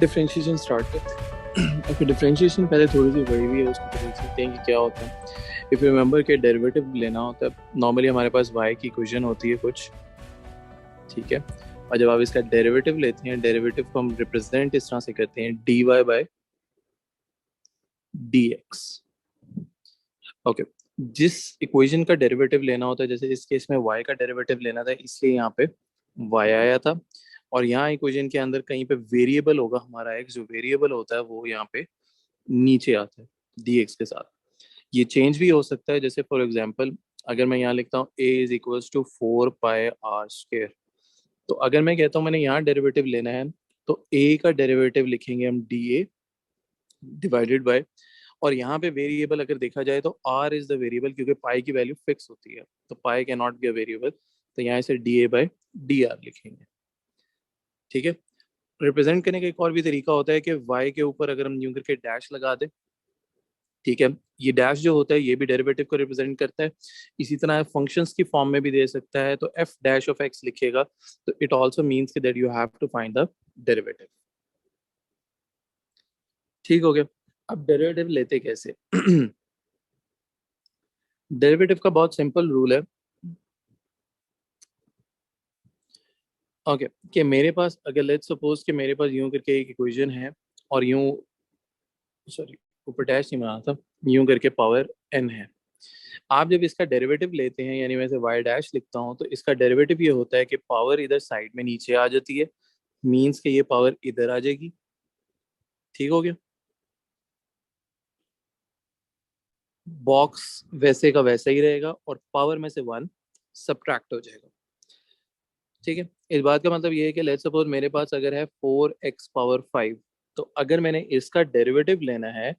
Differentiation start करते हैं। Okay, differentiation पहले थोड़ी सी बड़ी हुई है, उसको तो देख सकते हैं कि क्या होता है। इफ यू रिमेंबर के डेरिवेटिव लेना होता है, नॉर्मली हमारे पास y की इक्वेशन होती है कुछ, ठीक है। और जब आप इसका डेरिवेटिव लेते हैं, डेरिवेटिव को हम रिप्रेजेंट इस तरह से करते हैं dy बाय dx। ओके, जिस इक्वेशन का डेरिवेटिव लेना होता है, जैसे इस केस में y का डेरिवेटिव लेना था, इसलिए यहाँ पे y आया था। और यहाँ इक्वेशन के अंदर कहीं पे वेरिएबल होगा हमारा x, जो वेरिएबल होता है वो यहाँ पे नीचे आता है dx के साथ। ये चेंज भी हो सकता है, जैसे फॉर एग्जांपल अगर मैं यहाँ लिखता हूँ a is equals to 4 pi r square, तो अगर मैं कहता हूँ मैंने यहाँ डेरिवेटिव लेना है, तो a का डेरिवेटिव लिखेंगे हम dA डिवाइडेड बाय, और यहाँ पे वेरिएबल अगर देखा जाए तो r इज द वेरिएबल, क्योंकि पाई की वैल्यू फिक्स होती है, तो pi cannot be a variable, तो यहाँ से dA बाय dr लिखेंगे। ठीक है। रिप्रेजेंट करने का एक और भी तरीका होता है कि y के ऊपर अगर हम यूं करके डैश लगा दें, ठीक है, ये डैश जो होता है ये भी डेरिवेटिव को रिप्रेजेंट करता है। इसी तरह फंक्शंस की फॉर्म में भी दे सकता है, तो एफ डैश ऑफ एक्स लिखेगा, तो it also means that you have to find the derivative. ठीक हो गया। अब डेरिवेटिव लेते कैसे? डेरिवेटिव का बहुत सिंपल रूल है। ओके, कि मेरे पास अगर लेट्स सपोज कि मेरे पास यूं करके एक इक्वेशन है, और यूं, सॉरी, ऊपर डैश नहीं बना था, यूं करके पावर n है। आप जब इसका डेरिवेटिव लेते हैं, यानी मैं इसे y डैश लिखता हूँ, तो इसका डेरिवेटिव ये होता है कि पावर इधर साइड में नीचे आ जाती है, मींस कि ये पावर इधर आ जाएगी। ठीक हो गया। बॉक्स वैसे का वैसा ही रहेगा, और पावर में से वन सब्ट्रैक्ट हो जाएगा। ठीक है। इस बात का मतलब ये है कि लेट्स सपोज मेरे पास अगर है 4x पावर 5, तो अगर मैंने इसका डेरिवेटिव लेना है,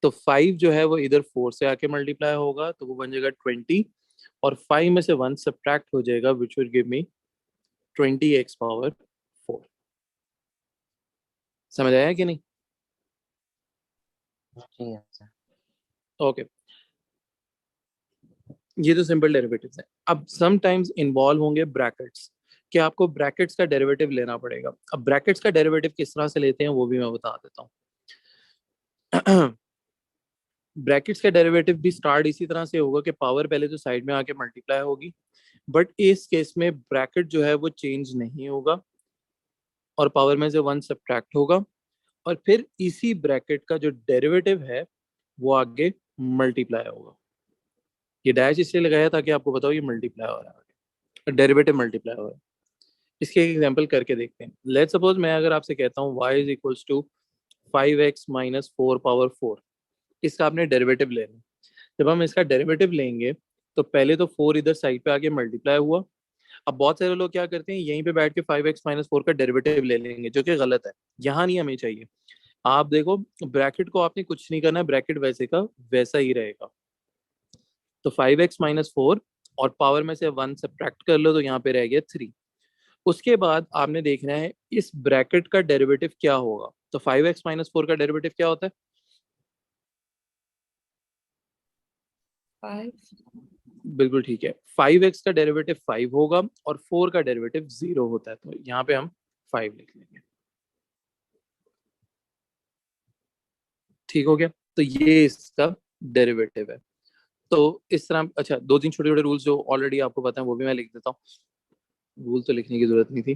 तो 5 जो है वो इधर 4 से आके मल्टीप्लाई होगा, तो वो बन जाएगा 20, और 5 में से वन सब्ट्रैक्ट हो जाएगा, which will give me 20x power 4। समझ आया कि नहीं? जी सर। ओके, ये तो सिंपल डेरिवेटिव्स है। अब सम टाइम्स इन्वॉल्व होंगे ब्रैकेट्स, कि आपको ब्रैकेट्स का डेरिवेटिव लेना पड़ेगा। अब ब्रैकेट्स का डेरिवेटिव किस तरह से लेते हैं वो भी मैं बता देता हूँ। ब्रैकेट्स का डेरिवेटिव भी स्टार्ट इसी तरह से होगा कि पावर पहले तो साइड में आके मल्टीप्लाई होगी, बट इस केस में ब्रैकेट जो है वो चेंज नहीं होगा, और पावर में से वन सब्ट्रैक्ट होगा, और फिर इसी ब्रैकेट का जो डेरिवेटिव है वो आगे मल्टीप्लाई होगा। ये डैश इसलिए लगाया ताकि आपको बताओ ये मल्टीप्लाई हो रहा है, डेरिवेटिव मल्टीप्लाई हो रहा है। इसके एक एग्जांपल करके देखते हैं। लेट्स सपोज मैं अगर आपसे कहता हूँ y is equals to 5x - 4 power 4, इसका आपने डेरिवेटिव लेना है। जब हम इसका डेरिवेटिव लेंगे, तो पहले तो 4 इधर साइड पे आके मल्टीप्लाई हुआ। अब बहुत सारे लोग क्या करते हैं, यहीं पे बैठ के 5x - 4 का डेरिवेटिव ले लेंगे, जो कि गलत है। यहाँ नहीं हमें चाहिए। आप देखो, ब्रैकेट को आपने कुछ नहीं करना है, ब्रैकेट वैसे का वैसा ही रहेगा। तो 5x - 4, और पावर में से वन सब्ट्रैक्ट कर लो, तो यहाँ पे रह गया 3। उसके बाद आपने देखना है इस ब्रैकेट का डेरिवेटिव क्या होगा। तो 5x - 4 का डेरिवेटिव क्या होता है? 5। बिल्कुल ठीक है, 5x का डेरिवेटिव 5 होगा, और 4 का डेरिवेटिव 0 होता है, तो यहाँ पे हम 5 लिख लेंगे। ठीक हो गया। तो ये इसका डेरिवेटिव है। तो इस तरह, अच्छा, दो तीन छोटे छोटे रूल्स जो ऑलरेडी आपको पता है वो भी मैं लिख देता हूँ। रूल तो लिखने की जरूरत नहीं थी।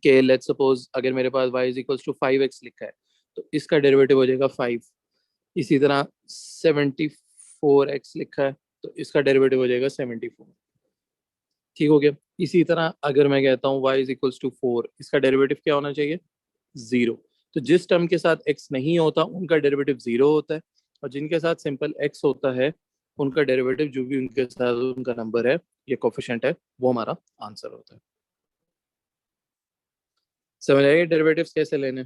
कि लेट्स सपोज अगर मेरे पास y is equals to 5x लिखा है, तो इसका डेरिवेटिव हो जाएगा 5। इसी तरह 74x लिखा है, तो इसका डेरिवेटिव हो जाएगा 74। ठीक हो गया। इसी तरह अगर मैं कहता हूँ y इज इक्वल्स टू 4, इसका डेरिवेटिव क्या होना चाहिए? 0। तो जिस टर्म के साथ x नहीं होता उनका डेरिवेटिव 0 होता है, और जिनके साथ सिंपल x होता है उनका डेरिवेटिव, जो भी उनके साथ उनका नंबर है, ये कोफिशिएंट है, वो हमारा आंसर होता है। समझ आएगा डेरिवेटिव्स कैसे लेने?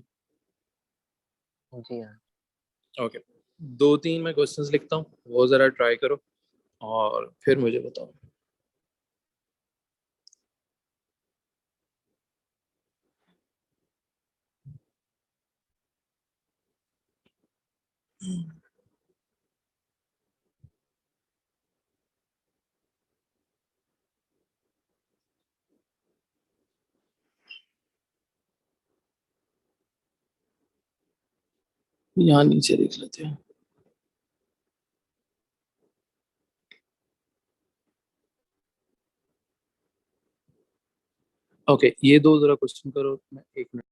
जी हाँ। ओके, दो तीन मैं क्वेश्चंस लिखता हूँ, वो जरा ट्राई करो और फिर मुझे बताओ। यहाँ नीचे लिख लेते हैं। ओके, ये दो जरा क्वेश्चन करो, मैं एक मिनट।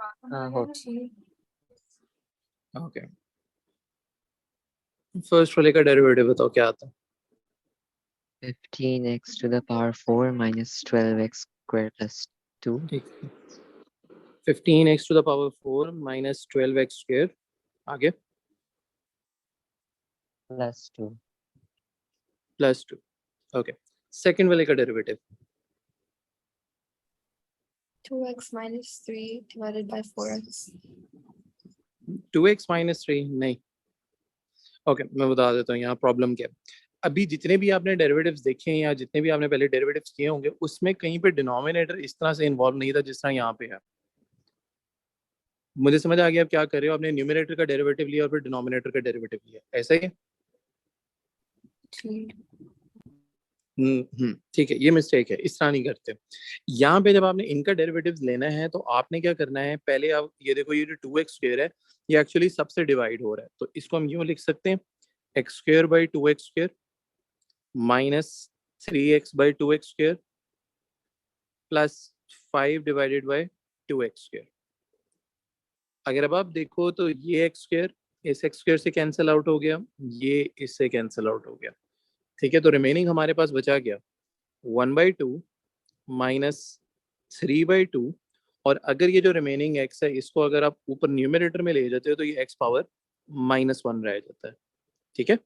हाँ हो ओके, फर्स्ट वाले का डेरिवेटिव बताओ क्या आता है। 15x to the power 4 minus 12x square plus 2 ठीक है, 15x to the power 4 minus 12x square, आगे plus 2 प्लस 2। ओके, सेकंड वाले का derivative 2x minus 3 divided by 4x. 2x minus 3 नहीं। ओके, मैं बता देता हूँ यहाँ प्रॉब्लम क्या है। अभी जितने भी आपने डेरिवेटिव्स देखे हैं या जितने भी आपने पहले डेरिवेटिव्स किए होंगे, उसमें कहीं पे डिनोमिनेटर इस तरह से इन्वॉल्व नहीं था जिस तरह यहाँ पे है। मुझे समझ आ गया आप क्या कर रहे हो, आपने न्यूमरेटर का डेरिवेटिव लिया और फिर डिनोमिनेटर का डेरिवेटिव लिया, ऐसा ही है। ठीक है, ये मिस्टेक है, इस तरह नहीं करते। यहाँ पे जब आपने इनका डेरिवेटिव्स लेना है तो आपने क्या करना है, पहले आप ये देखो, ये जो 2x स्क्वायर है ये एक्चुअली सबसे डिवाइड हो रहा है, तो इसको हम यूं लिख सकते हैं, x square by 2x square minus 3x by 2x square plus 5 divided by 2x square. अगर अब आप देखो तो ये एक्स स्क्वायर इस एक्स स्क्वायर से कैंसिल आउट हो गया, ये इससे कैंसिल आउट हो गया। ठीक है, तो रिमेनिंग हमारे पास बचा गया 1/2 माइनस 3/2। और अगर ये जो रिमेनिंग एक्स है इसको अगर आप ऊपर न्यूमरेटर में ले जाते हो तो ये एक्स पावर -1 रह जाता है। ठीक है,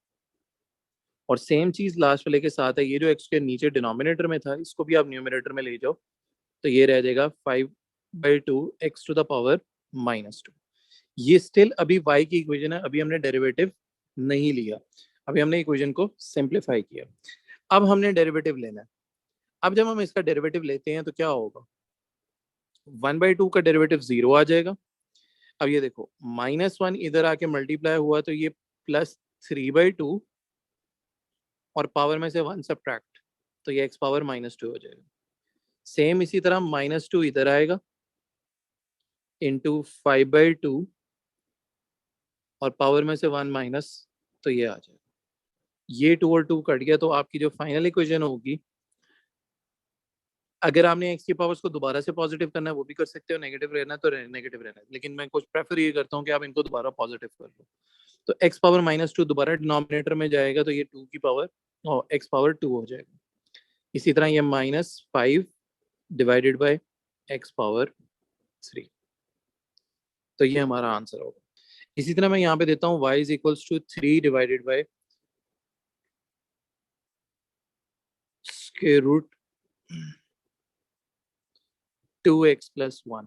और सेम चीज लास्ट वाले के साथ है, ये जो एक्स के नीचे डिनोमिनेटर में था इसको भी आप न्यूमरेटर में ले जाओ तो ये रह जाएगा 5/2 एक्स टू द पावर -2। ये स्टिल अभी y की इक्वेशन है, अभी हमने डेरिवेटिव नहीं लिया, अभी हमने इक्वेशन को सिंप्लीफाई किया। अब हमने डेरिवेटिव लेना है। अब जब हम इसका डेरिवेटिव लेते हैं तो क्या होगा, 1/2 का डेरिवेटिव 0 आ जाएगा। अब ये देखो -1 इधर आके मल्टीप्लाई हुआ तो ये +3/2 और पावर में से 1 सब्ट्रैक्ट तो ये x पावर -2 हो जाएगा। सेम इसी तरह -2 इधर आएगा इंटू 5/2 और पावर में से 1 माइनस तो ये आ जाएगा। ये 2 और 2 कट गया तो आपकी जो फाइनल इक्वेशन होगी, अगर आपने एक्स की पावर्स को दोबारा से पॉजिटिव करना है वो भी कर सकते हो, नेगेटिव रहना है तो नेगेटिव रहना है, लेकिन मैं कुछ प्रेफर ये करता हूँ कि आप इनको दोबारा पॉजिटिव कर लो। तो एक्स पावर -2 दोबारा डिनोमिनेटर में जाएगा तो ये 2 की पावर और एक्स पावर 2 हो जाएगा। इसी तरह ये -5 डिवाइडेड बाय एक्स पावर 3, तो ये हमारा आंसर होगा। इसी तरह मैं यहाँ पे देता हूँ y is equals to 3 divided by square root 2x plus 1।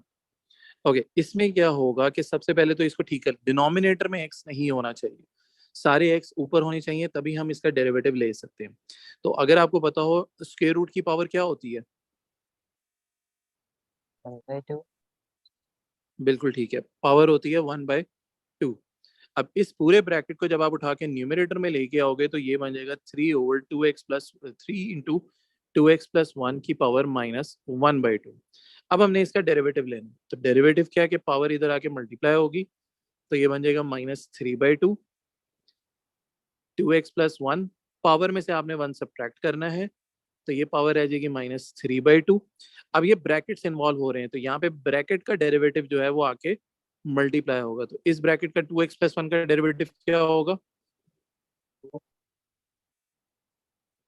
Okay, इसमें क्या होगा कि सबसे पहले तो इसको ठीक कर, डिनोमिनेटर में x नहीं होना चाहिए, सारे x ऊपर होने चाहिए तभी हम इसका डेरिवेटिव ले सकते हैं। तो अगर आपको पता हो स्क्वायर रूट की पावर क्या होती है, 1/2 बिल्कुल ठीक है, पावर होती है 1/2। अब इस पूरे ब्रैकेट को जब आप उठा के न्यूमरेटर में लेके आओगे तो ये बन जाएगा 3/2x प्लस 3 × 2x + 1 की पावर -1/2। अब हमने इसका डेरिवेटिव लेना, तो डेरिवेटिव क्या है कि पावर इधर आके मल्टीप्लाई होगी तो ये बन जाएगा -3/2 2x + 1, पावर में से आपने 1 सब्ट्रैक्ट करना है तो ये पावर आ जाएगी -3/2। अब ये ब्रैकेट्स इन्वॉल्व हो रहे हैं, तो यहाँ पे ब्रैकेट का डेरिवेटिव जो है वो आके मल्टीप्लाई होगा। तो इस ब्रैकेट का 2x + 1 का डेरिवेटिव क्या होगा?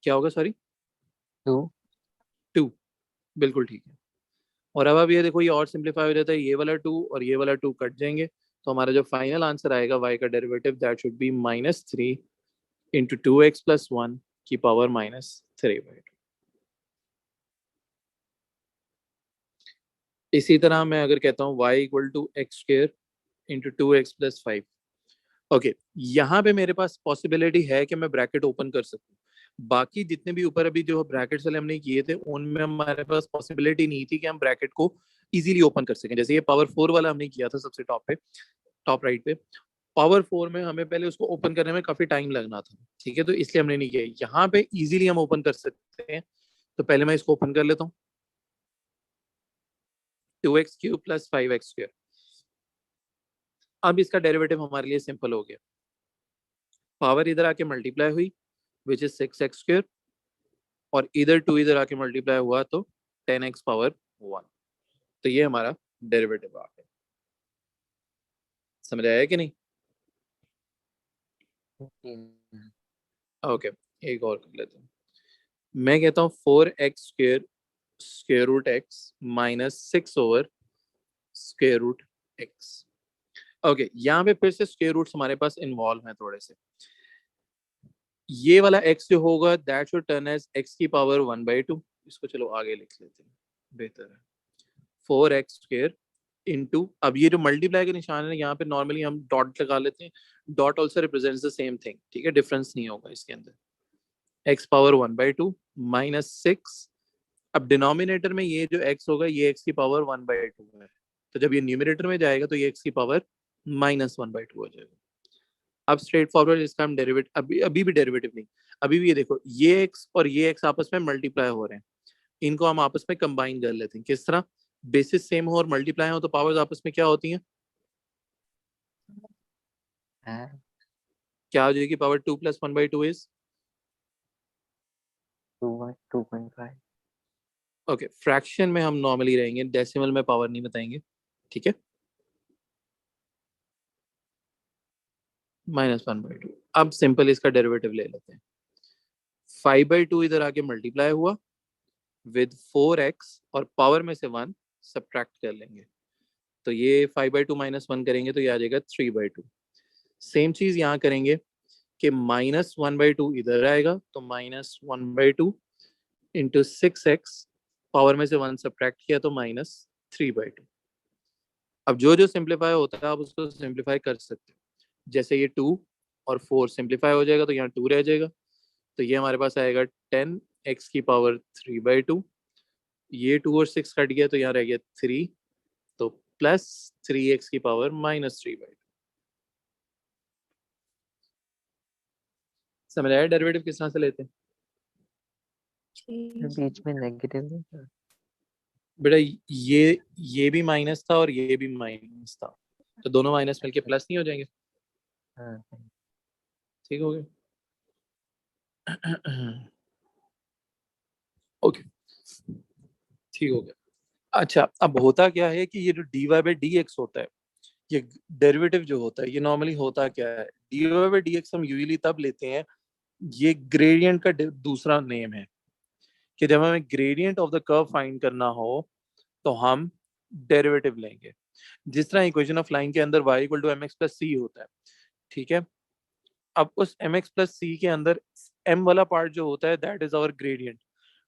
क्या होगा? सॉरी, 2 2। बिल्कुल ठीक है। और अब ये देखो, ये और सिंप्लीफाई हो जाता है, ये वाला 2 और ये वाला 2 कट जाएंगे, तो हमारा जो फाइनल आंसर आएगा y का derivative, that should be -3 × 2x + 1 की पावर -3/2। इसी तरह मैं अगर कहता हूँ y = x² × 2x + 5। ओके, यहाँ पे मेरे पास पॉसिबिलिटी है कि मैं ब्रैकेट ओपन कर सकूं। बाकी जितने भी ऊपर अभी जो ब्रैकेट्स वाले हमने किए थे, उनमें हमारे पास पॉसिबिलिटी नहीं थी कि हम ब्रैकेट को इजीली ओपन कर सकें। जैसे ये पावर 4 वाला हमने किया था सबसे टॉप पे, टॉप राइट पे, पावर 4 में हमें पहले उसको ओपन करने में काफी टाइम लगना था, ठीक है, तो इसलिए हमने नहीं किया। यहाँ पे इजीली हम ओपन कर सकते हैं, तो पहले मैं इसको ओपन कर लेता हूँ। 2x³ + 5x²। अब इसका डेरिवेटिव हमारे लिए सिंपल हो गया। पावर इधर आके मल्टीप्लाई हुई, विच इज 6x², और इधर 2 इधर आके मल्टीप्लाई हुआ तो 10x पावर 1। तो ये हमारा डेरिवेटिव आ गया। समझ आया कि नहीं? ओके, एक और कर लेते हैं। मैं कहता हूँ 4x² √x -6/√x। ओके, यहाँ पे फिर से स्क्वायर रूट्स हमारे पास इन्वॉल्व हैं थोड़े से। ये वाला x जो होगा, that should turn as x की पावर 1/2। इसको चलो आगे लिख लेते हैं, बेहतर है। 4x² इंटू, अब ये जो मल्टीप्लाई का निशान है, यहाँ पे नॉर्मली हम डॉट लगा लेते हैं। Dot also represents the same thing, ठीक है, डिफरेंस नहीं होगा इसके अंदर। x power 1/2 -6। अब डिनोमिनेटर में ये जो x होगा, ये x की पावर 1/2 है, तो जब ये न्यूमिनेटर में जाएगा तो ये x की पावर -1/2 हो जाएगा। अब स्ट्रेट फॉरवर्ड इसका हम डेरिवेटिव, अभी भी डेरिवेटिव नहीं, अभी भी ये देखो, ये x और ये x आपस में मल्टीप्लाई हो रहे हैं, इनको हम आपस में कंबाइन कर लेते हैं। किस तरह? बेसिस सेम हो और मल्टीप्लाई हो तो पावर्स आपस में क्या होती हैं? क्या हो जाएगी? Power 2 + 1/2 is 2.5। ओके। फ्रैक्शन में हम नॉर्मली रहेंगे, डेसिमल में पावर नहीं बताएंगे, ठीक है। -1/2। अब सिंपल इसका डेरिवेटिव ले लेते हैं। 5/2 इधर आके मल्टीप्लाई हुआ विद 4x, और पावर में से 1 सब्ट्रैक्ट कर लेंगे, तो ये 5/2 -1 करेंगे तो ये आ जाएगा 3/2। सेम चीज यहाँ करेंगे कि -1/2 इधर आएगा, तो -1/2 × 6x, पावर में से 1 सब्ट्रैक्ट किया तो -3/2। अब जो जो सिंप्लीफाई होता है आप उसको सिंप्लीफाई कर सकते हो। जैसे ये 2 और 4 सिंप्लीफाई हो जाएगा तो यहाँ 2 रह जाएगा, तो ये हमारे पास आएगा 10x की पावर 3/2। ये 2 और 6 कट गया तो यहाँ रह गया 3, तो +3x की पावर -3/2। समझ आया डेरिवेटिव किस तरह से लेते हैं? बीच में नेगेटिव बेटा ये भी माइनस था और ये भी माइनस था, तो दोनों माइनस मिलके प्लस नहीं हो जाएंगे? ठीक हो गया। ओके, ठीक हो गया। अच्छा, अब होता क्या है कि ये जो dy/dx होता है, ये डेरिवेटिव जो होता है, ये नॉर्मली होता क्या है, dy/dx हम यूजुअली तब लेते हैं, ये ग्रेडियंट का दूसरा नेम है, कि जब हमें gradient of the curve find करना हो तो हम डेरिवेटिव लेंगे। जिस तरह इक्वेशन ऑफ लाइन के अंदर y = mx + c होता है, ठीक है। अब उस mx + c के अंदर m वाला पार्ट जो होता है, that is our gradient,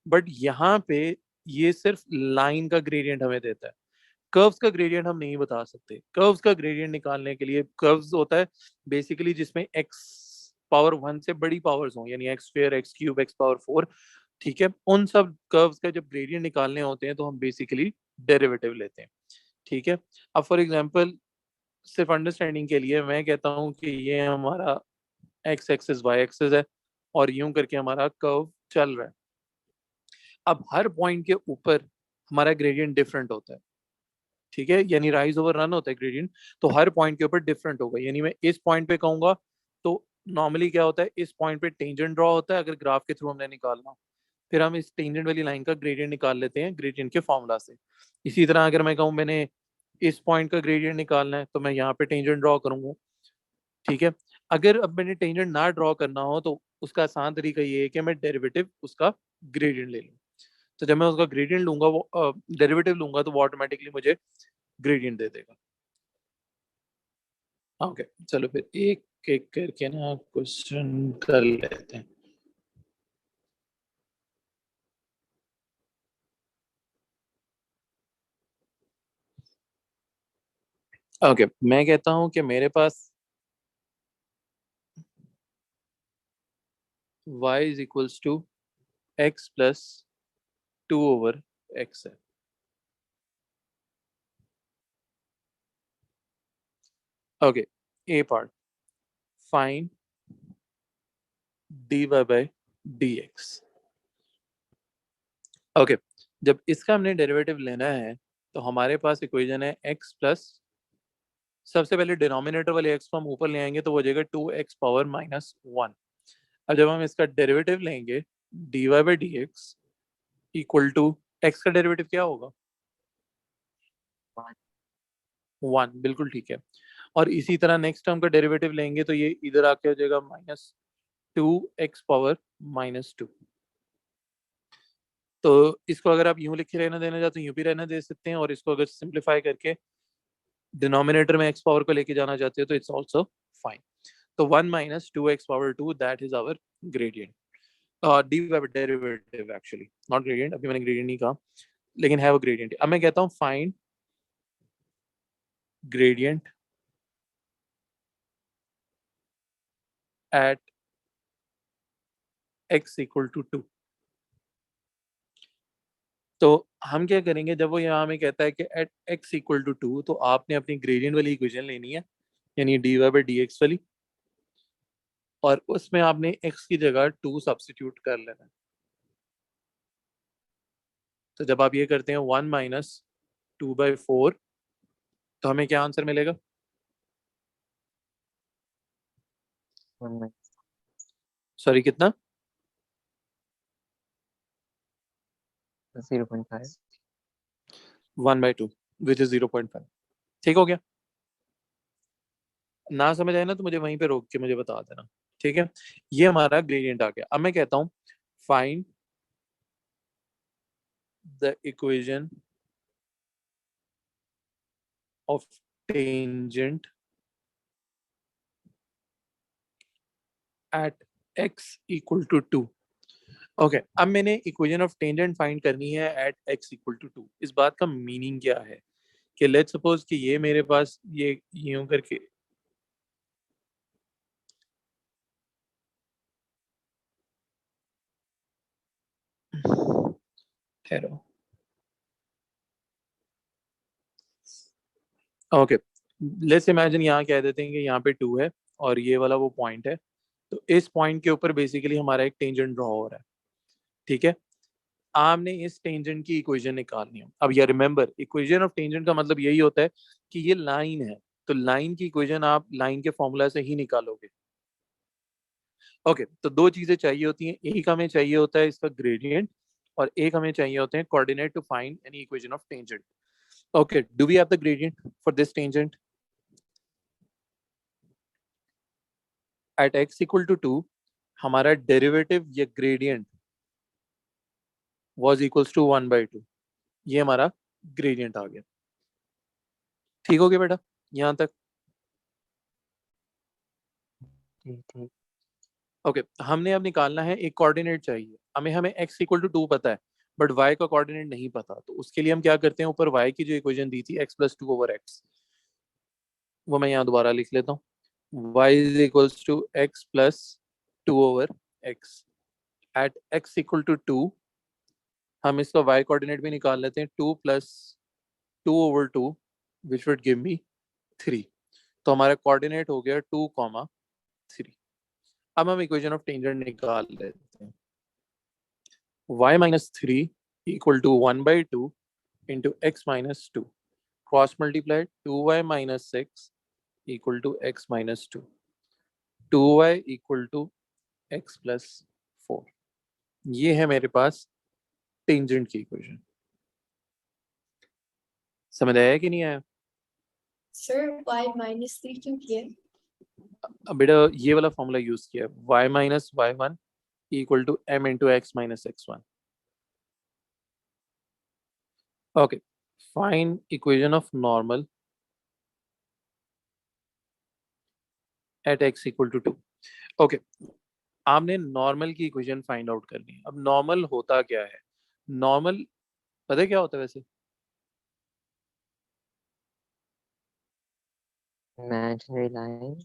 but यहाँ पे ये सिर्फ लाइन का ग्रेडियंट हमें देता है। कर्व्स का ग्रेडियंट हम नहीं बता सकते। कर्व्स का ग्रेडियंट निकालने के लिए, कर्व्स होता है बेसिकली जिसमें x पावर 1 से बड़ी पावर्स हो, यानी x² x³ x पावर 4, ठीक है, उन सब कर्व्स का जब ग्रेडियंट निकालने होते हैं तो हम बेसिकली डेरिवेटिव लेते हैं, ठीक है। अब फॉर एग्जांपल, सिर्फ अंडरस्टैंडिंग के लिए मैं कहता हूँ कि ये हमारा x एक्सिस y एक्सिस है और यूं करके हमारा कर्व चल रहा है। अब हर पॉइंट के ऊपर हमारा ग्रेडियंट डिफरेंट होता है, ठीक है, यानी राइज ओवर रन होता है ग्रेडियंट, तो हर पॉइंट के ऊपर डिफरेंट होगा। यानी मैं इस पॉइंट पे कहूंगा तो नॉर्मली क्या होता है, इस पॉइंट पे टेंजेंट ड्रॉ होता है अगर ग्राफ के थ्रू हमने निकालना, फिर हम इस टेंजेंट वाली लाइन का ग्रेडियंट निकाल लेते हैं ग्रेडियंट के फॉर्मूला से। इसी तरह अगर मैं कहूँ मैंने इस पॉइंट का ग्रेडियंट निकालना है तो मैं यहाँ पे टेंजेंट ड्रॉ करूंगा, ठीक है। अगर अब मैंने टेंजेंट ना ड्रॉ करना हो तो उसका आसान तरीका ये है कि मैं डेरिवेटिव उसका ग्रेडियंट ले लूँ। तो जब मैं उसका ग्रेडियंट लूंगा, वो डेरिवेटिव लूंगा, तो वो ऑटोमेटिकली मुझे ग्रेडियंट दे देगा। ओके, चलो फिर एक एक करके ना क्वेश्चन कर लेते हैं। ओके, मैं कहता हूं कि मेरे पास y is equals to x plus 2/x है। Okay, A part, find dy by dx। Okay, जब इसका हमने डेरिवेटिव लेना है तो हमारे पास इक्वेशन है x प्लस, सबसे पहले डिनोमिनेटर वाले x को हम ऊपर ले आएंगे तो वो हो जाएगा 2x पावर माइनस 1। अब जब हम इसका डेरिवेटिव लेंगे dy by d x equal to, x का डेरिवेटिव क्या होगा? 1, बिल्कुल ठीक है। और इसी तरह नेक्स्ट टर्म का डेरिवेटिव लेंगे तो ये इधर आके हो जाएगा माइनस 2x पावर माइनस 2। तो इसको अगर आप यूं लिखे रहना देना चाहते हैं यूं भी रहना दे सकते हैं, और इसको अगर सिंप्लीफाई करके डिनोमिनेटर में x पावर को लेके जाना चाहते हो तो इट्स ऑल्सो फाइन। तो 1 minus 2x power 2, that is our gradient, d derivative actually, not gradient, अभी मैंने ग्रेडियंट नहीं कहा, लेकिन है वो ग्रेडियंट। अब मैं कहता हूँ find gradient at x equal to 2। तो हम क्या करेंगे, जब वो यहाँ हमें कहता है कि एट x इक्वल टू 2, तो आपने अपनी ग्रेडियंट वाली इक्वेशन लेनी है, यानी dy बाई डी एक्स वाली, और उसमें आपने x की जगह 2 सब्स्टिट्यूट कर लेना है। तो जब आप ये करते हैं 1 माइनस 2/4, तो हमें क्या आंसर मिलेगा? 1 सॉरी, कितना? 0.5। 1/2 विच इज 0.5। ठीक हो गया? ना समझ आए ना तो मुझे वहीं पे रोक के मुझे बता देना, ठीक है। ये हमारा ग्रेडियंट आ गया। अब मैं कहता हूँ find the equation of tangent at x equal to 2। Okay, अब मैंने इक्वेशन ऑफ टेंजेंट फाइंड करनी है एट x इक्वल टू 2। इस बात का मीनिंग क्या है कि लेट्स सपोज कि ये मेरे पास ये यूं करके ठहरो, ओके, लेट्स इमेजिन यहाँ कह देते हैं कि यहाँ पे 2 है और ये वाला वो पॉइंट है। तो इस पॉइंट के ऊपर बेसिकली हमारा एक टेंजेंट ड्रॉ हो रहा है, ठीक है। आपने इस टेंजेंट की इक्वेशन निकालनी है। अब ये रिमेंबर, इक्वेशन ऑफ टेंजेंट का मतलब यही होता है कि ये लाइन है, तो लाइन की इक्वेशन आप लाइन के फॉर्मूला से ही निकालोगे। ओके, तो दो चीजें चाहिए होती हैं, एक हमें चाहिए होता है इसका ग्रेडियंट, और एक हमें चाहिए होते हैं coordinate to find any equation of tangent. Okay, do we have the gradient for this tangent? At x equal to 2 हमारा डेरिवेटिव या ग्रेडियंट वाज इक्वल्स टू 1/2। ये हमारा ग्रेडियंट आ गया। ठीक हो गया बेटा यहाँ तक? ठीक ठीक। ओके, हमने अब निकालना है एक कोऑर्डिनेट चाहिए। हमें हमें x इक्वल टू 2 पता है, बट y का कोऑर्डिनेट नहीं पता। तो उसके लिए हम क्या करते हैं, ऊपर y की जो इक्वेशन दी थी x प्लस 2/x, वो मैं यहाँ दोबारा लिख लेता हूँ। y is equals to x plus 2/x at x equal to 2। हम इसका y कोऑर्डिनेट भी निकाल लेते हैं, 2 plus 2/2 which would give me 3। तो हमारा कोऑर्डिनेट हो गया 2,3। अब हम इक्वेशन ऑफ टेंजेंट निकाल लेते हैं। y minus 3 equal to 1/2 into x minus 2, cross multiplied 2y minus 6 equal to x minus 2, 2y equal to x plus 4। ये है मेरे पास टेंजेंट की इक्वेशन। समझ आया कि नहीं आया? Sir, y minus 3 क्यों किया? अब बेटा ये वाला फॉर्मूला यूज किया, y minus y one equal to m into x minus x one. Okay, find equation of normal at x equal to 2। Okay, आपने नॉर्मल की इक्वेशन फाइंड आउट करनी है। अब नॉर्मल होता क्या है? नॉर्मल पता है क्या होता है वैसे? Imaginary line.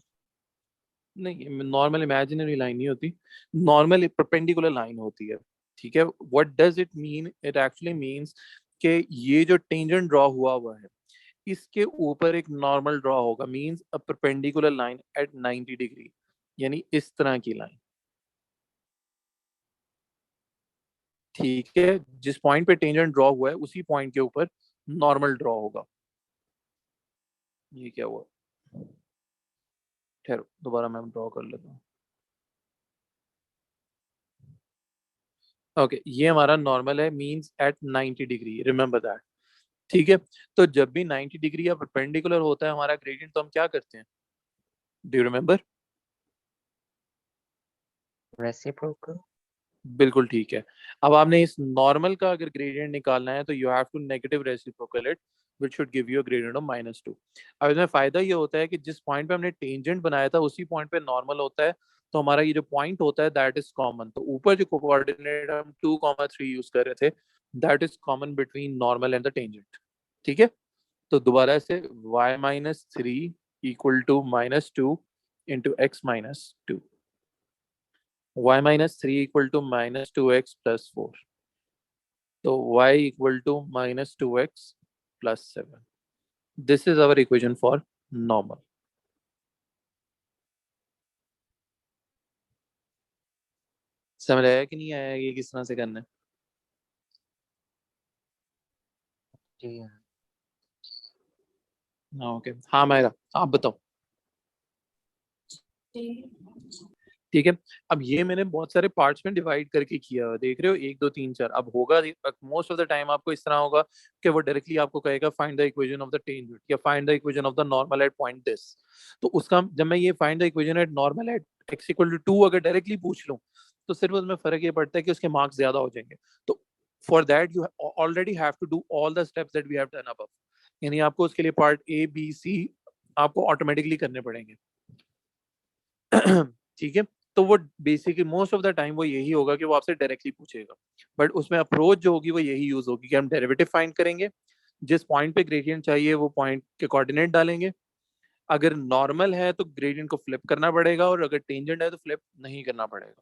नहीं, नॉर्मल इमेजिनरी लाइन नहीं होती, नॉर्मल परपेंडिकुलर लाइन होती है। ठीक है, what does it mean? It actually means कि ये जो टेंजेंट ड्रॉ हुआ हुआ है इसके ऊपर एक नॉर्मल ड्रॉ होगा, means a perpendicular line at 90 degree, यानी इस तरह की लाइन। ठीक है, जिस पॉइंट पे टेंजेंट ड्रॉ हुआ है उसी पॉइंट के ऊपर नॉर्मल ड्रॉ होगा। ये क्या हुआ? ठहरो, दोबारा मैं ड्रॉ कर लेता हूँ। ओके, ये हमारा नॉर्मल है, means at 90 degree, remember that. ठीक है, तो जब भी 90 डिग्री या परपेंडिकुलर होता है हमारा ग्रेडियंट, तो हम क्या करते हैं? Do you remember? Reciprocal. बिल्कुल ठीक है। अब आपने इस नॉर्मल का अगर ग्रेडियंट निकालना है तो you have to negative reciprocal it, which should give you a gradient of -2। अब इसमें फायदा ये होता है कि जिस पॉइंट पे हमने टेंजेंट बनाया था उसी पॉइंट पे नॉर्मल होता है, तो हमारा ये जो पॉइंट होता है दैट इज कॉमन। तो ऊपर जो कोऑर्डिनेट हम 2, 3 यूज कर रहे थे, that is common between normal and the tangent. ठीक है, तो दोबारा से y-3 equal to -2 into x-2, y-3 equal to -2x plus 4, तो y equal to -2x plus 7। This is our equation for normal. समझ आया कि नहीं आया ये किस तरह से करना है? जी हाँ। हाँ ओके, हाँ मेरा, आप बताओ। जी। ठीक है, अब ये मैंने बहुत सारे पार्ट्स में डिवाइड करके किया हुआ, देख रहे हो, 1 2 3 4। अब होगा मोस्ट ऑफ द टाइम आपको इस तरह होगा कि वो डायरेक्टली आपको कहेगा find the equation of the tangent या find the equation of the normal at point this. तो उसका जब मैं ये find the equation at normal at x equal to 2 अगर डायरेक्टली पूछ लूं, तो सिर्फ उसमें फर्क ये पड़ता है कि उसके मार्क्स ज्यादा हो जाएंगे। तो for that you already have to do all the steps that we have done above, यानी आपको उसके लिए पार्ट ए बी सी आपको ऑटोमेटिकली करने पड़ेंगे। ठीक है, तो वो basically most of the time वो यही होगा कि वो आपसे डायरेक्टली पूछेगा, बट उसमें अप्रोच जो होगी वो यही यूज होगी कि हम डेरिवेटिव फाइंड करेंगे, जिस पॉइंट पे ग्रेडियंट चाहिए वो पॉइंट के कोऑर्डिनेट डालेंगे। अगर नॉर्मल है तो ग्रेडियंट को फ्लिप करना पड़ेगा, और अगर टेंजेंट है तो फ्लिप नहीं करना पड़ेगा,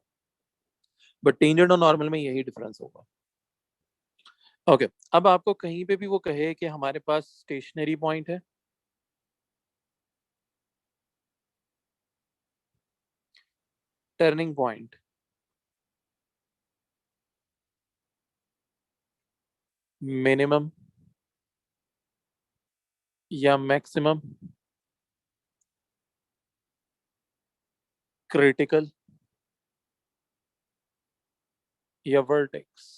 बट टेंजेंट और नॉर्मल में यही डिफरेंस होगा। ओके, अब आपको कहीं पे भी वो कहे कि हमारे पास स्टेशनरी पॉइंट है, टर्निंग पॉइंट, मिनिमम या मैक्सिमम, क्रिटिकल या वर्टेक्स,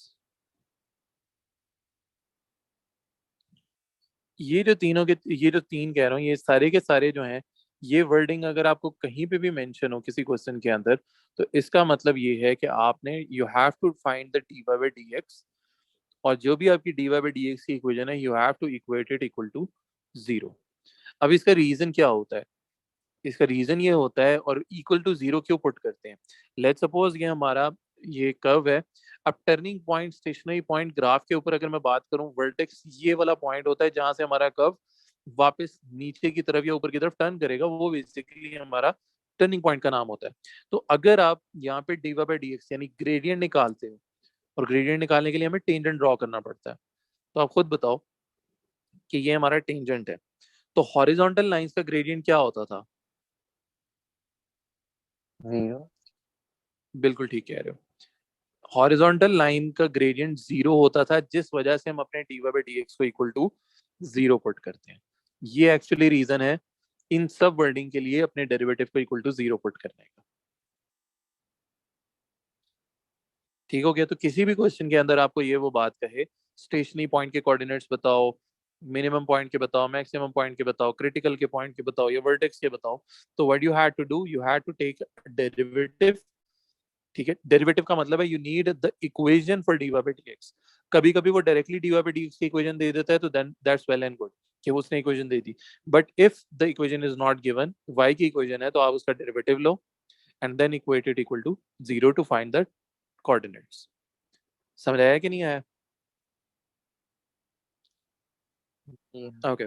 ये जो तीन कह रहा हूँ, ये सारे के सारे जो हैं, ये वर्डिंग अगर आपको कहीं पे भी मेंशन हो किसी क्वेश्चन के अंदर, तो इसका मतलब ये है कि आपने you have to find the d y by d x, और जो भी आपकी d y by d x की इक्वेशन है you have to equate it equal to 0। अब इसका रीजन क्या होता है? इसका रीजन ये होता है, और इक्वल टू 0 क्यों पुट करते हैं? लेट्स सपोज ये हमारा ये कर्व है। अब turning point, stationary point graph के ऊपर अगर मैं बात करूं, वर्टेक्स ये वाला पॉइंट होता है जहां से हमारा कर्व वापस नीचे की तरफ या ऊपर की तरफ टर्न करेगा, वो बेसिकली हमारा टर्निंग पॉइंट का नाम होता है। तो अगर आप यहाँ पे d y by d x यानी ग्रेडियंट निकालते हो, और ग्रेडियंट निकालने के लिए हमें टेंजेंट ड्रॉ करना पड़ता है, तो आप खुद बताओ कि ये हमारा टेंजेंट है, तो हॉरिजॉन्टल लाइंस का ग्रेडियंट क्या होता था? 0. बिल्कुल ठीक कह रहे हो, हॉरिजॉन्टल लाइन का ग्रेडियंट 0 होता था, जिस वजह से हम अपने d y by d x को इक्वल टू 0 पुट करते हैं। ये एक्चुअली रीजन है इन सब वर्डिंग के लिए अपने डेरिवेटिव को इक्वल टू 0 पुट करने का। ठीक हो गया। तो किसी भी क्वेश्चन के अंदर आपको ये वो बात कहे, स्टेशनरी पॉइंट के कोऑर्डिनेट्स बताओ, मिनिमम पॉइंट के बताओ, मैक्सिमम पॉइंट के बताओ, क्रिटिकल के पॉइंट के बताओ या वर्टेक्स के बताओ, तो what you had to do, you had to take derivative. ठीक है, डेरिवेटिव का मतलब है you need the equation for d y by d x. कभी कभी वो directly d y by d x की इक्वेशन दे देता है, तो then that's well and good कि उसने इक्वेशन दे दी। But if the equation is not given, y की इक्वेशन है, तो आप उसका derivative low and then equate it equal to zero to find the coordinates. समझ आया कि नहीं आया? Yeah. ओके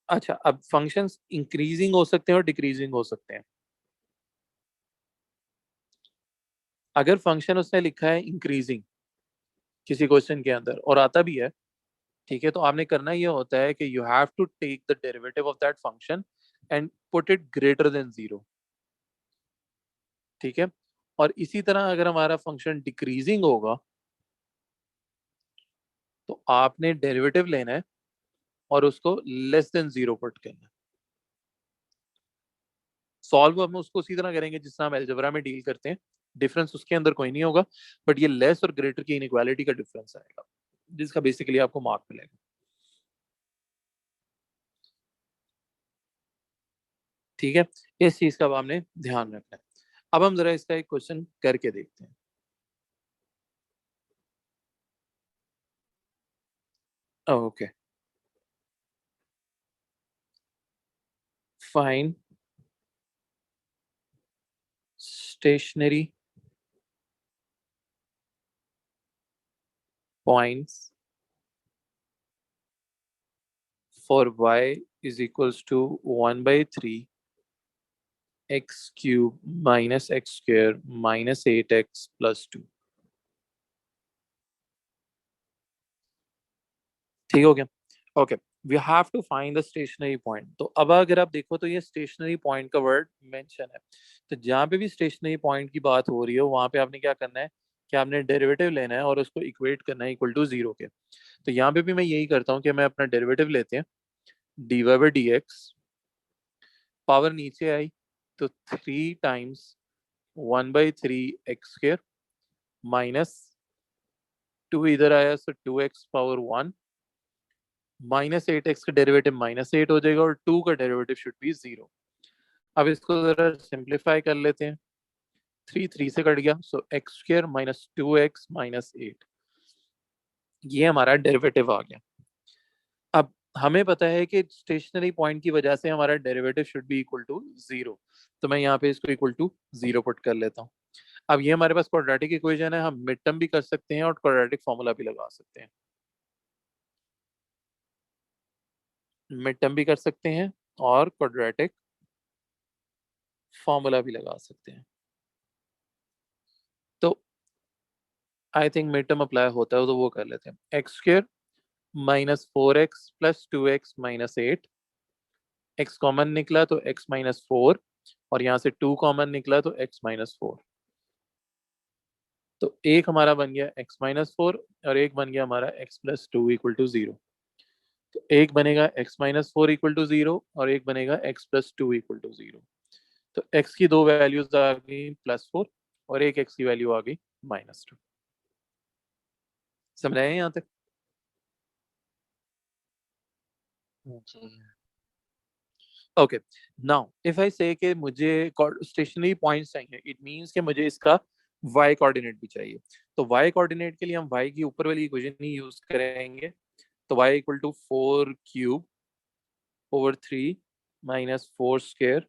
अच्छा, अब फंक्शंस इंक्रीजिंग हो सकते हैं और डिक्रीजिंग हो सकते हैं। अगर फंक्शन उसने लिखा है इंक्रीजिंग किसी क्वेश्चन के अंदर और आता भी है, ठीक है, तो आपने करना ये होता है कि you have to take the derivative of that function and put it greater than zero. ठीक है, और इसी तरह अगर हमारा फंक्शन डिक्रीजिंग होगा तो आपने डेरिवेटिव लेना है और उसको लेस देन जीरो पुट करना है। सॉल्व हम उसको उसी तरह करेंगे जिस तरह हम अलजेब्रा में डील करते हैं, डिफरेंस उसके अंदर कोई नहीं होगा, बट ये लेस और ग्रेटर की इनइक्वालिटी का डिफरेंस आएगा जिसका बेसिकली आपको मार्क मिलेगा। ठीक है, इस चीज का अब आपने ध्यान रखना है। अब हम जरा इसका एक क्वेश्चन करके देखते हैं। Okay, fine stationary points for y is equals to 1 by 3 x cube minus x square minus 8x plus 2। ठीक हो गया? Okay, we have to find the stationary point. तो अब अगर आप देखो तो ये स्टेशनरी पॉइंट का वर्ड मेंशन है, तो जहाँ पे भी स्टेशनरी पॉइंट की बात हो रही है वहां पे आपने क्या करना है कि आपने डेरिवेटिव लेना है और उसको इक्वेट करना है इक्वल टू जीरो के। तो यहाँ पे भी मैं यही करता हूँ कि मैं अपना डेरिवेटिव लेते हैं d y by d x, power नीचे आई तो 3 टाइम्स 1/3 x² माइनस 2 इधर आया तो 2x⁻1 माइनस 8x का डेरिवेटिव -8 हो जाएगा और 2 का डेरिवेटिव शुड बी 0। अब इसको जरा सिंप्लीफाई कर लेते हैं, 3 3 से कट गया, सो x² माइनस 2x माइनस 8, ये हमारा डेरिवेटिव आ गया। अब हमें पता है कि स्टेशनरी पॉइंट की वजह से हमारा derivative should be equal to zero, तो मैं यहाँ पे इसको इक्वल टू जीरो पुट कर लेता हूँ। अब ये हमारे पास क्वाड्रेटिक इक्वेशन है, हम मिड टर्म भी कर सकते हैं और क्वाड्रेटिक फॉर्मूला भी लगा सकते हैं। मिड टर्म भी कर सकते हैं और क्वाड्रेटिक फॉर्मूला भी लगा सकते हैं। तो I think mid term apply होता है तो वो कर लेते हैं। x² minus 4x plus 2x minus 8, x common निकला तो x माइनस 4 और यहाँ से 2 कॉमन निकला तो x माइनस 4। तो एक हमारा बन गया x माइनस 4 और एक बन गया हमारा x प्लस 2 इक्वल टू 0। तो एक बनेगा x माइनस 4 इक्वल टू 0 और एक बनेगा x प्लस 2 इक्वल टू 0। तो x की दो वैल्यूज आ गई +4 और एक x की वैल्यू आ गई -2। समझ आए यहाँ तक? जी। ओके, नाउ इफ आई से कि मुझे स्टेशनरी पॉइंट्स चाहिए, इट मींस कि मुझे इसका y कोऑर्डिनेट भी चाहिए। तो y कोऑर्डिनेट के लिए हम y की ऊपर वाली इक्वेशन ही यूज करेंगे। तो y equal to 4³/3 minus 4²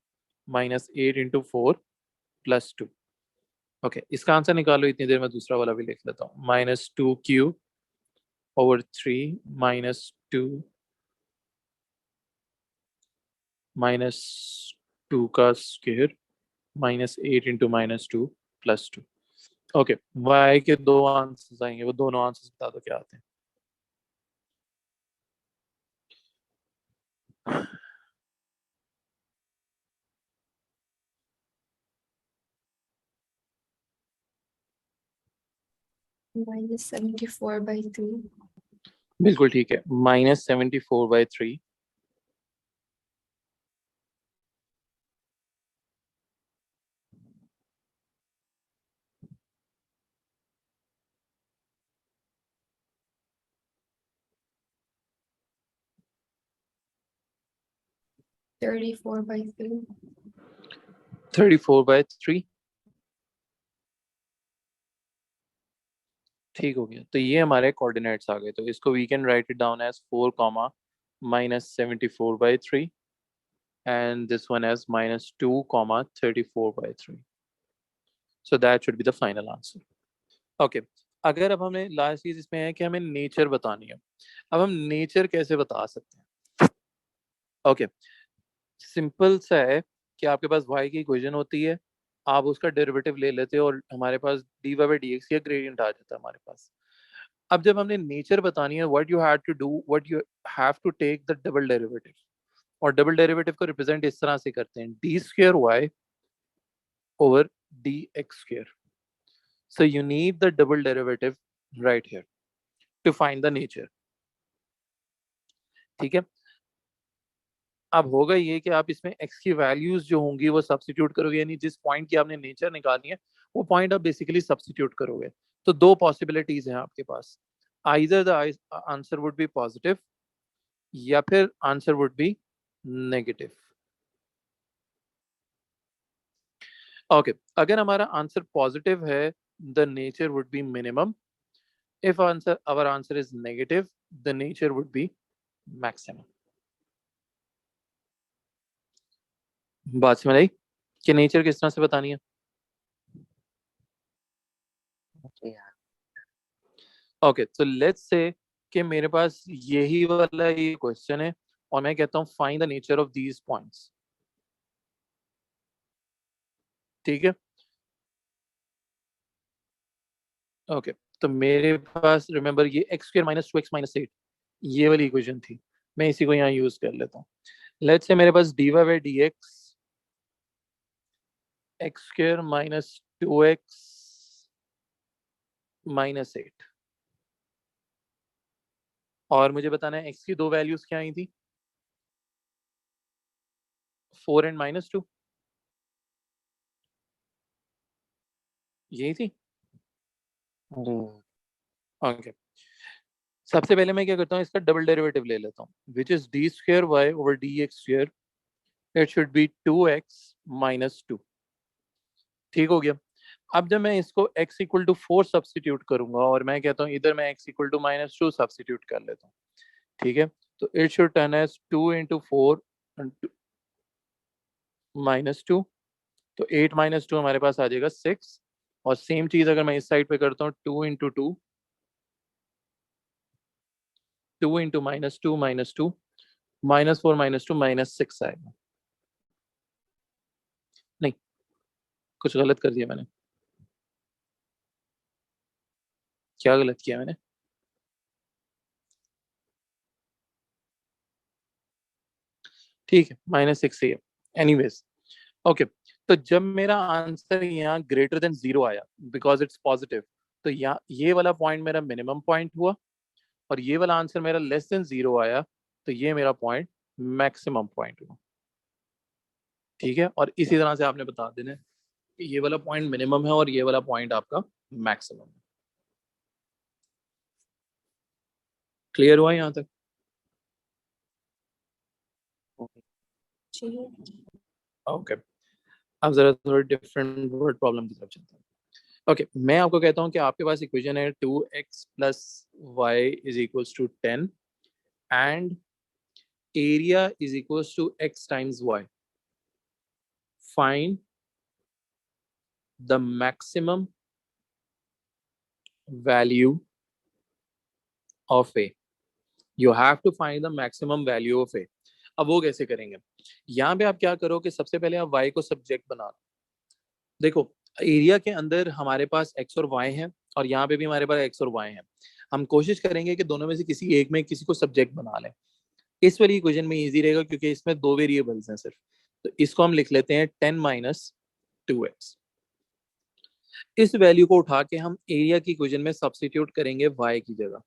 minus 8 × 4 plus 2। Okay, इसका आंसर निकालो, इतनी देर में दूसरा वाला भी लिख लेता हूँ। -2³/3 -2 -2 का स्क्वायर -8 × -2 प्लस 2। ओके, y के दो आंसर्स आएंगे, वो दोनों आंसर्स बता दो क्या आते हैं। -74/3. बिल्कुल ठीक है, -74/3 = 34 by 3. 34/3 ठीक हो गया। तो ये हमारे कोऑर्डिनेट्स आ गए। तो इसको we can write it down as 4 comma -74/3 and this one as -2 comma 34/3. So that should be the final answer. Okay. अगर अब हमें लास्ट चीज इसमें है कि हमें नेचर बतानी है। अब हम नेचर कैसे बता सकते हैं? ओके, सिंपल सा है कि आपके पास y की इक्वेशन होती है, आप उसका डेरिवेटिव ले लेते हो और हमारे पास dy/dx या ग्रेडियंट आ जाता है हमारे पास। अब जब हमने नेचर बतानी है, what you have to take the double derivative, और डबल डेरिवेटिव को रिप्रेजेंट इस तरह से करते हैं d² y over dx². So you need the double derivative right here to find the nature. ठीक है। अब होगा ये कि आप इसमें x की वैल्यूज जो होंगी वो सब्स्टिट्यूट करोगे, यानी जिस पॉइंट की आपने नेचर निकालनी है वो पॉइंट आप बेसिकली सब्स्टिट्यूट करोगे। तो दो पॉसिबिलिटीज हैं आपके पास, either the answer would be positive या फिर answer would be negative. Okay, अगर हमारा आंसर पॉजिटिव है the nature would be minimum. If our answer is negative, the nature would be maximum. बात समझ आई कि नेचर किस तरह से बतानी है? ओके, so let's say कि मेरे पास यही वाला ये क्वेश्चन है और मैं कहता हूँ find the nature of these points. ठीक है। ओके, तो मेरे पास रिमेंबर ये x² - 2x - 8 ये वाली इक्वेशन थी, मैं इसी को यहाँ यूज कर लेता हूँ। लेट्स से मेरे पास dy/dx x² - 2x - 8, और मुझे बताना है x की दो वैल्यूज क्या आई थी, 4 and -2, यही थी। ओके, सबसे पहले मैं क्या करता हूँ, इसका डबल डेरिवेटिव ले लेता हूँ, which is d² y over dx², it should be 2x - 2। ठीक हो गया। अब जब मैं इसको x = 4 सब्सटीट्यूट करूंगा और मैं कहता हूँ इधर मैं x = -2 सब्सटीट्यूट कर लेता हूँ, ठीक है, तो इट शुड टर्न एज 2 × 4 -2, तो 8 - 2 हमारे पास आ जाएगा 6, और सेम चीज अगर मैं इस साइड पे करता हूँ 2 × 2, 2 × -2 -2 -4 -2 -6 आएगा। नहीं, कुछ गलत कर दिया मैंने। क्या गलत किया मैंने? ठीक है, -6 ही है। एनीवेज, ओके, तो जब मेरा आंसर यहाँ ग्रेटर देन 0 आया बिकॉज इट्स पॉजिटिव, तो यहाँ ये वाला पॉइंट मेरा मिनिमम पॉइंट हुआ, और ये वाला आंसर मेरा लेस देन 0 आया, तो ये मेरा पॉइंट मैक्सिमम पॉइंट हुआ। ठीक है, और इसी तरह से आपने बता देना कि ये वाला पॉइंट मिनिमम है और ये वाला पॉइंट आपका मैक्सिमम है। क्लियर हुआ यहाँ तक? ओके, अब जरा थोड़ा डिफरेंट वर्ड प्रॉब्लम की तरफ चलते हैं। ओके, मैं आपको कहता हूँ कि आपके पास इक्वेशन है 2x + y = 10 and area = x times y. Find the maximum value of a. You have to find the maximum value of a. अब वो कैसे करेंगे? यहाँ पे आप क्या करो कि सबसे पहले आप y को सब्जेक्ट बना लो। देखो, एरिया के अंदर हमारे पास x और y है, और यहाँ पे भी हमारे पास x और y है। हम कोशिश करेंगे कि दोनों में से किसी एक में किसी को सब्जेक्ट बना लें। इस वाली इक्वेशन में इजी रहेगा क्योंकि इसमें दो वेरिएबल्स हैं सिर्फ, तो इसको हम लिख लेते हैं 10 - 2x। इस वैल्यू को उठा के हम एरिया की इक्वेशन में सब्स्टिट्यूट करेंगे y की जगह।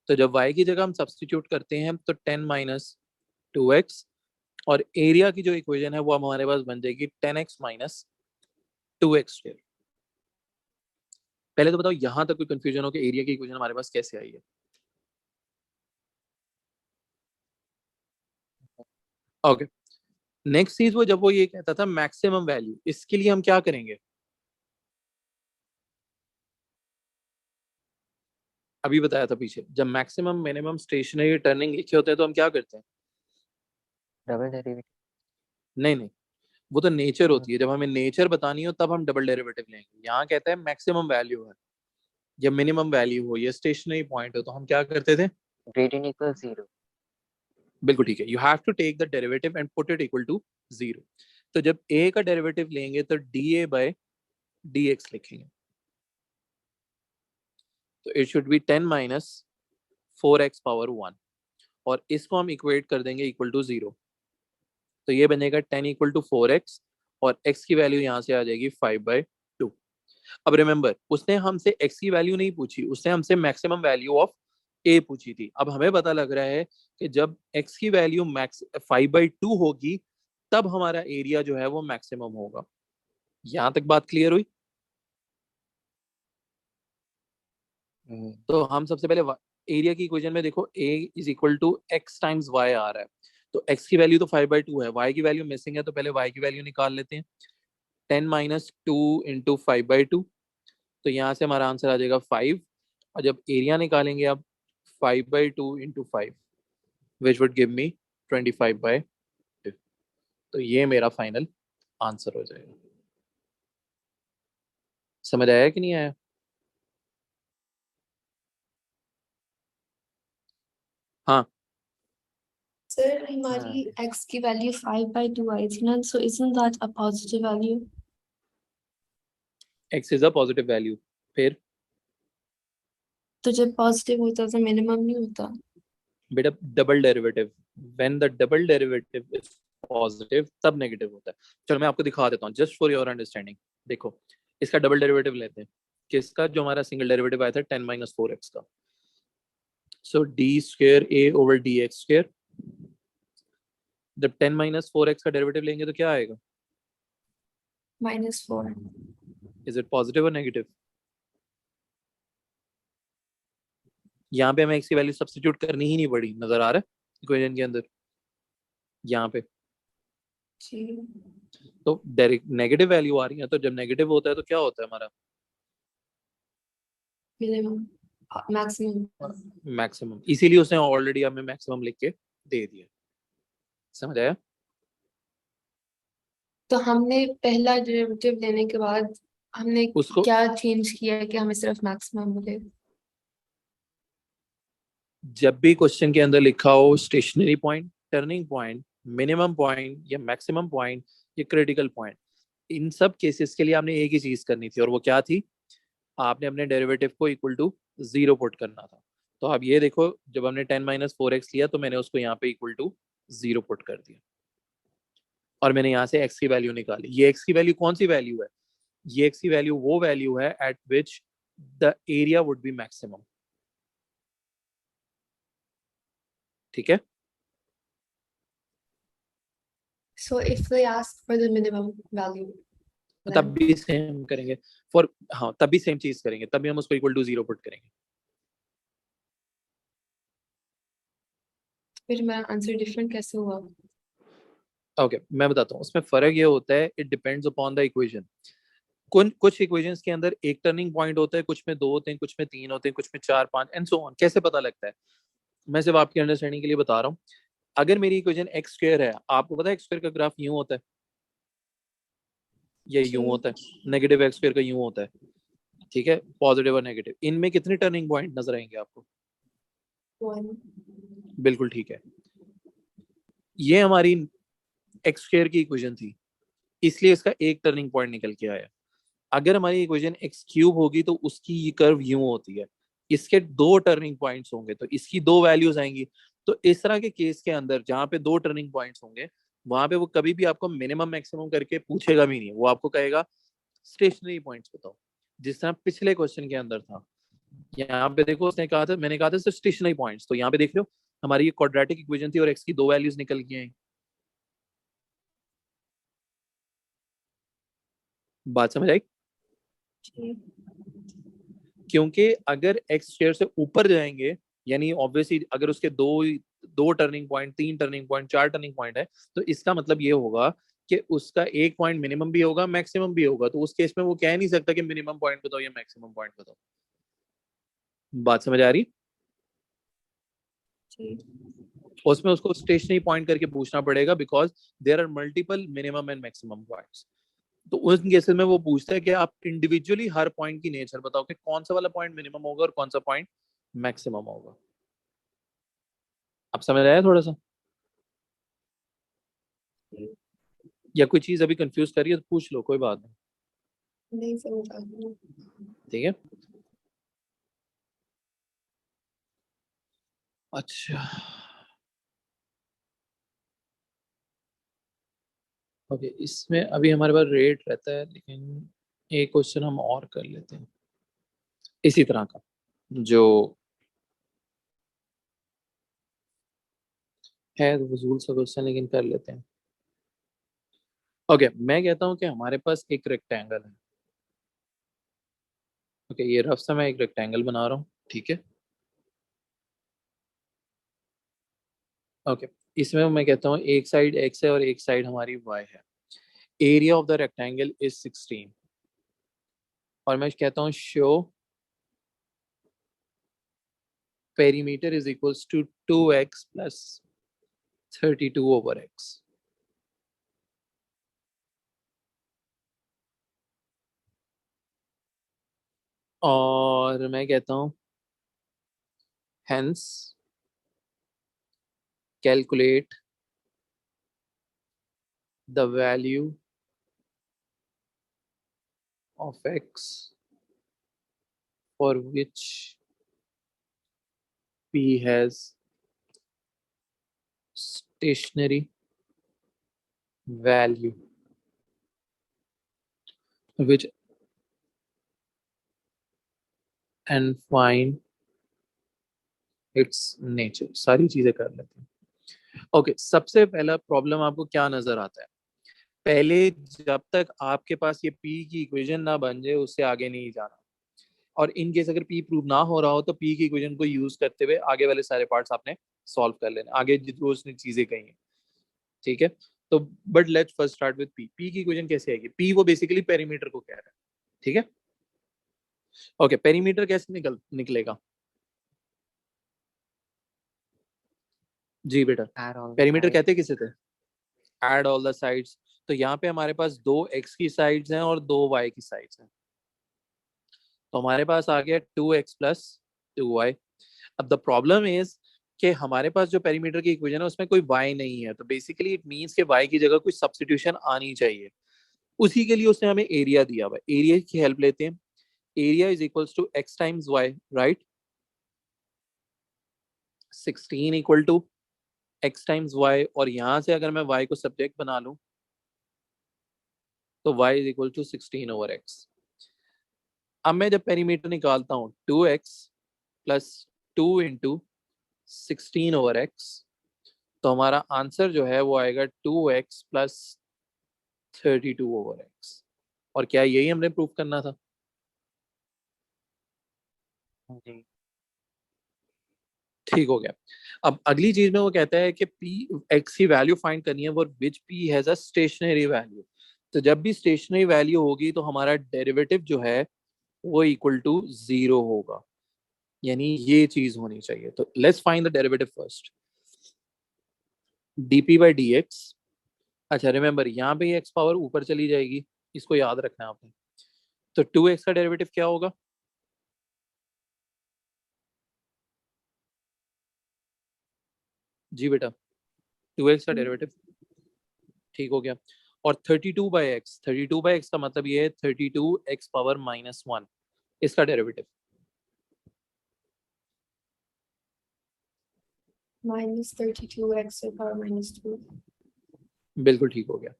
तो जब y की जगह हम सब्स्टिट्यूट करते हैं तो 10 - 2x, और एरिया की जो इक्वेशन है वो हमारे पास बन जाएगी 10x - 2x²। पहले तो बताओ यहां तक कोई कंफ्यूजन हो कि एरिया की इक्वेशन हमारे पास कैसे आई है? ओके, नेक्स्ट चीज वो जब वो ये कहता था मैक्सिमम वैल्यू, इसके लिए हम क्या करेंगे? अभी बताया था पीछे, जब मैक्सिमम मिनिमम स्टेशनरी टर्निंग लिखे होते हैं तो हम क्या करते हैं? Double derivative. नहीं नहीं, वो तो नेचर होती है, जब हमें नेचर बतानी हो तब हम डबल डेरिवेटिव लेंगे। यहाँ कहता है मैक्सिमम वैल्यू है या मिनिमम वैल्यू हो या स्टेशनरी पॉइंट हो, तो हम क्या करते थे? Gradient equal 0। बिल्कुल ठीक है, you have to take the derivative and put it equal to 0। तो जब a का डेरिवेटिव लेंगे तो dA बाय dx लिखेंगे, तो it should be 10 minus 4x power 1, और इसको हम इक्वेट कर देंगे इक्वल टू 0। तो ये बनेगा 10 इक्वल टू 4x, और x की वैल्यू यहाँ से आ जाएगी 5/2। अब रिमेंबर, उसने हमसे x की वैल्यू नहीं पूछी, उसने हमसे मैक्सिमम वैल्यू ऑफ a पूछी थी। अब हमें पता लग रहा है कि जब x की वैल्यू मैक्स 5/2 होगी तब हमारा एरिया जो है वो मैक्सिमम होगा। यहां तक बात क्लियर हुई? तो हम सबसे पहले एरिया की इक्वेशन में देखो, a is equal to x times y आ रहा है, तो x की वैल्यू तो 5/2 है, y की वैल्यू मिसिंग है, तो पहले y की वैल्यू निकाल लेते हैं। 10 माइनस 2 इंटू 5/2, तो यहाँ से हमारा आंसर आ जाएगा 5। और जब एरिया निकालेंगे आप, 5/2 into 5, which would give me 25/2। तो ये मेरा फाइनल आंसर हो जाएगा। समझ आया कि नहीं आया? हाँ, Sir, हमारी x की वैल्यू 5/2 आई थी ना, so isn't that a positive value? x is a positive value. फिर तो जब पॉजिटिव होता तो मिनिमम नहीं होता? बेटा double derivative, when the double derivative is positive तब नेगेटिव होता है। चलो मैं आपको दिखा देता हूँ जस्ट फॉर योर अंडरस्टैंडिंग। देखो, इसका डबल डेरिवेटिव लेते हैं। किसका? जो हमारा सिंगल डेरिवेटिव आया था 10 माइनस 4x का। सो डी स्क्वेयर ए ओवर डी एक्स स्क्वेयर। जब 10 माइनस 4x का डेरिवेटिव लेंगे तो क्या आएगा? -4। इज इट पॉजिटिव और नेगेटिव? यहाँ पे हमें x की वैल्यू सब्स्टिट्यूट करनी ही नहीं पड़ी, नजर आ रहा है इक्वेशन के अंदर यहाँ पे। जी। तो डायरेक्ट नेगेटिव वैल्यू आ रही है, तो जब नेगेटिव होता है तो क्या होता है हमारा? Minimum, maximum. मैक्सिमम। इसीलिए उसने ऑलरेडी हमें मैक्सिमम लिख के दे दिया। समझ आया? तो हमने पहला डेरिवेटिव लेने के बाद हमने उसको क्या चेंज किया है कि हमें सिर्फ मैक्सिमम मिले? जब भी क्वेश्चन के अंदर लिखा हो stationary point, turning point, minimum point या मैक्सिमम पॉइंट या क्रिटिकल पॉइंट, इन सब केसेस के लिए आपने एक ही चीज करनी थी, और वो क्या थी? आपने अपने डेरिवेटिव को इक्वल टू 0 पुट करना था। तो आप ये देखो, जब हमने 10 माइनस 4x लिया तो मैंने उसको यहाँ पे इक्वल टू 0 पुट कर दिया, और मैंने यहाँ से x की वैल्यू निकाली। ये x की वैल्यू कौन सी वैल्यू है? ये x की वैल्यू वो वैल्यू है eight which the area would be maximum. ठीक है? So if they ask for the minimum value, तब then भी सेम करेंगे। फॉर हाँ, तब भी सेम चीज करेंगे, तभी हम उसको इक्वल टू 0 पुट करेंगे। फिर मेरा आंसर डिफरेंट कैसे हुआ? ओके मैं बताता हूँ, उसमें फर्क ये होता है, it depends upon the equation. कुछ इक्वेशंस के अंदर एक टर्निंग पॉइंट होता है, कुछ में दो होते हैं, कुछ में तीन होते हैं, कुछ में चार पांच एंड सो ऑन। कैसे पता लगता है? मैं सिर्फ आपकी अंडरस्टैंडिंग के लिए बता रहा हूँ। अगर मेरी इक्वेशन एक्स स्क्वायर है, आपको पता है एक्स स्क्वायर का ग्राफ यूं होता है, ये यूं जी। होता है। नेगेटिव एक्स स्क्वायर का यूं होता है। ठीक है, पॉजिटिव और नेगेटिव, इनमें कितने टर्निंग पॉइंट नजर आएंगे आपको? 1। बिल्कुल ठीक है। ये हमारी एक्स स्क्वायर की इक्वेशन थी, इसलिए इसका एक टर्निंग पॉइंट निकल के आया। अगर हमारी इक्वेशन एक्स क्यूब होगी तो उसकी ये कर्व यूं होती है, इसके दो टर्निंग पॉइंट्स होंगे तो इसकी दो वैल्यूज आएंगी। तो इस तरह के केस के अंदर जहां पे दो टर्निंग पॉइंट्स होंगे, वहां पे वो कभी भी आपको मिनिमम मैक्सिमम करके पूछेगा भी नहीं, वो आपको कहेगा स्टेशनरी पॉइंट्स बताओ, जिस तरह पिछले क्वेश्चन के अंदर था। यहाँ पे देखो, उसने कहा था, मैंने कहा था सिर्फ स्टेशनरी पॉइंट्स, तो यहाँ पे देख लो हमारी ये क्वाड्रेटिक इक्वेशन थी और एक्स की दो वैल्यूज निकल के आई। बात समझ आई? जी। क्योंकि अगर एक्स स्क्वायर से ऊपर जाएंगे, यानी ऑब्वियसली अगर उसके दो 2 turning point, 3 turning point, 4 turning point है, तो इसका मतलब ये होगा कि उसका एक पॉइंट मिनिमम भी होगा, मैक्सिमम भी होगा। तो उस केस में वो कह नहीं सकता कि मिनिमम पॉइंट बताओ या मैक्सिमम पॉइंट बताओ। बात समझ आ रही? जी। उसमें उसको स्टेशनरी पॉइंट करके पूछना पड़ेगा, because there are multiple minimum and maximum points. तो उस केसेस में वो पूछता है कि आप इंडिविजुअली हर पॉइंट की नेचर बताओ कि कौन सा वाला पॉइंट मिनिमम होगा और कौन सा पॉइंट मैक्सिमम होगा। आप समझ आया थोड़ा सा? या कोई चीज अभी कंफ्यूज करिए तो पूछ लो, कोई बात नहीं। नहीं समझ आ रही। ठीक है, अच्छा ओके। इसमें अभी हमारे पास रेट रहता है, लेकिन एक क्वेश्चन हम और कर लेते हैं इसी तरह का, जो है तो फजूल सा क्वेश्चन, लेकिन कर लेते हैं। ओके, मैं कहता हूँ कि हमारे पास एक रेक्टेंगल है। ओके, ये रफ सा मैं एक रेक्टेंगल बना रहा हूँ, ठीक है। ओके, इसमें मैं कहता हूँ एक साइड x है और एक साइड हमारी y है। Area of the rectangle is 16, और मैं कहता हूँ show perimeter is equals to 2x plus 32 over x। और मैं कहता हूँ hence calculate the value of x for which p has stationary value which and find its nature। सारी चीजें कर लेते हैं। ओके, सबसे पहला प्रॉब्लम आपको क्या नजर आता है? पहले जब तक आपके पास ये पी की इक्वेशन ना बन जाए, उससे आगे नहीं जाना। और इन केस अगर पी प्रूव ना हो रहा हो तो पी की इक्वेशन को यूज करते हुए आगे वाले सारे पार्ट्स आपने सॉल्व कर लेने, आगे जो उसने चीजें कही हैं, ठीक है। तो but let's first start with P. P की इक्वेशन कैसे आएगी? पी वो बेसिकली पेरीमीटर को कह रहा है, ठीक है। ओके, पेरीमीटर कैसे निकलेगा? जी बेटा, Add all the perimeter sides. कहते किसे थे? Add all the sides. तो यहाँ पे हमारे पास 2x की साइड्स हैं और 2y की साइड्स हैं, तो हमारे पास आ गया 2x प्लस 2y। अब द प्रॉब्लम इज कि हमारे पास जो पेरीमीटर की इक्वेशन है उसमें कोई y नहीं है, तो बेसिकली इट मींस कि y की जगह कोई सब्स्टिट्यूशन आनी चाहिए। उसी के लिए उसने हमें एरिया दिया हुआ है, एरिया की हेल्प लेते हैं। Area is equals to x times y, right. 16 equal to x times y, और यहां से अगर मैं y को सब्जेक्ट बना लूं तो y is equal to 16 over x। अब मैं जब पेरीमीटर निकालता हूँ 2x plus 2 into 16 over x, तो हमारा आंसर जो है वो आएगा 2x प्लस 32 ओवर x। और क्या यही हमने प्रूव करना था? जी। ठीक हो गया। अब अगली चीज में वो कहता है कि पी एक्स की वैल्यू फाइंड करनी है वो which P has a stationary value. तो जब भी स्टेशनरी वैल्यू होगी तो हमारा डेरिवेटिव जो है वो इक्वल टू 0 होगा, यानी ये चीज होनी चाहिए। तो let's find the derivative first. DP by d x. अच्छा रिमेम्बर, यहाँ पे एक्स पावर ऊपर चली जाएगी, इसको याद रखना है आपने। तो 2x का डेरिवेटिव क्या होगा? जी बेटा, 2x का डेरिवेटिव ठीक हो गया। और 32 बाई एक्स, 32 बाई एक्स का मतलब ये है 32x⁻⁻1, इसका डेरिवेटिव -32x⁻²। बिल्कुल ठीक हो गया।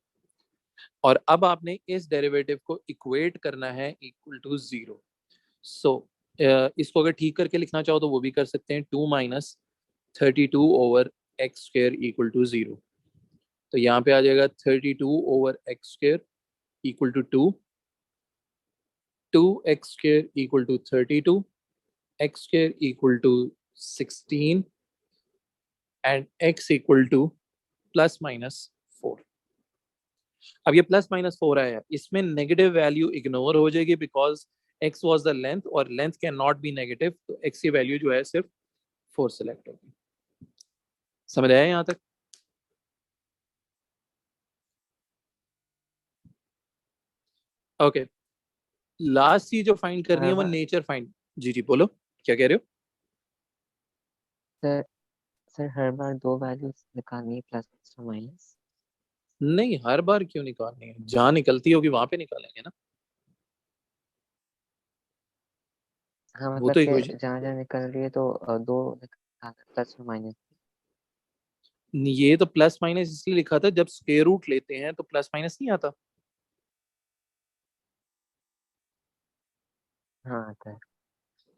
और अब आपने इस डेरिवेटिव को इक्वेट करना है इक्वल टू 0। सो इसको अगर ठीक करके लिखना चाहो तो वो भी कर सकते हैं, 2 - 32 ओवर x² इक्वल टू 0। तो यहाँ पे आ जाएगा 32 over x² equal to 2, 2x² equal to 32, x² equal to 16, and x equal to plus minus 4। अब ये प्लस माइनस 4 आया, इसमें नेगेटिव वैल्यू इग्नोर हो जाएगी because x was the length और length cannot be negative, तो x की value जो है सिर्फ 4 सेलेक्ट होगी। समझ आया यहाँ तक? ओके, लास्ट चीज जो फाइंड करनी है वो नेचर फाइंड। जी जी बोलो, क्या कह रहे हो? सर सर हर बार 2 वैल्यूज निकालनी है, प्लस और माइनस? नहीं, हर बार क्यों निकालनी है? जहां निकलती होगी वहां पे निकालेंगे ना। हाँ वो मतलब तो कि इक्वेशन, जहाँ जहाँ निकल रही है तो 2 निकालना, प्लस और माइनस। ये तो प्लस माइनस इसलिए लिखा था, जब स्क्वायर रूट लेते हैं तो प्लस माइनस नहीं आता। हाँ आता है।